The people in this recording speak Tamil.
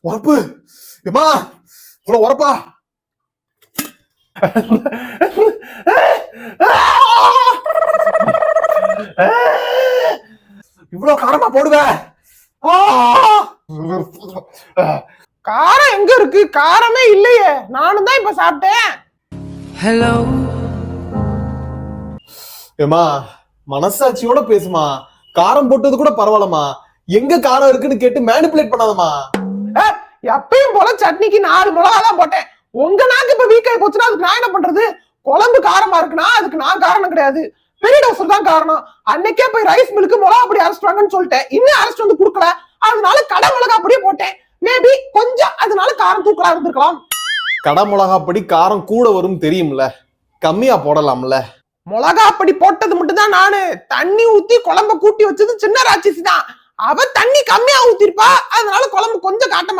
உரப்பு ஏமா இவ்வளவு உரப்பா? இவ்வளவு காரமா போடுவ? காரம் எங்க இருக்கு? காரமே இல்லையே, நானும் தான் இப்ப சாப்பிட்டேன். Hello. ஏமா மனசாட்சியோட பேசுமா. காரம் போட்டது கூட பரவாயில்லமா, எங்க காரம் இருக்குன்னு கேட்டு மேனிபுலேட் பண்ணாதமா. எப்பயும் போல சட்னிக்கு 4 மிளகா தான் போட்டேன். உங்க நாக்கு இப்ப வீக் ஆகி போச்சுன்னா அதுக்கு நான் என்ன பண்றது? குழம்பு காரமா இருக்குன்னா அதுக்கு நான் காரணம் கிடையாது, பெரிய டோசர் தான் காரணம். அன்னைக்கே போய் ரைஸ் மில்க்கு மிளகா அப்படி அரைச்சிட்டாங்கன்னு சொல்லிட்டேன், இன்னும் அரைச்சிட்டு வந்து குடுக்கல. அதனால கடை மிளகா அப்படியே போட்டேன். மேபி கொஞ்சம் அதனால காரம் தூக்கலா இருந்திருக்கலாம். கடை மிளகாப்படி காரம் கூட வரும் தெரியும்ல, கம்மியா போடலாம்ல. மிளகாப்படி போட்டது மட்டும் தான் நானு. தண்ணி ஊத்தி குழம்ப கூட்டி வச்சது சின்ன ராட்சசி தான். அவ தண்ணி கம்மியா ஊத்திருப்பா, அதனால குழம்பு கொஞ்சம் காட்டமா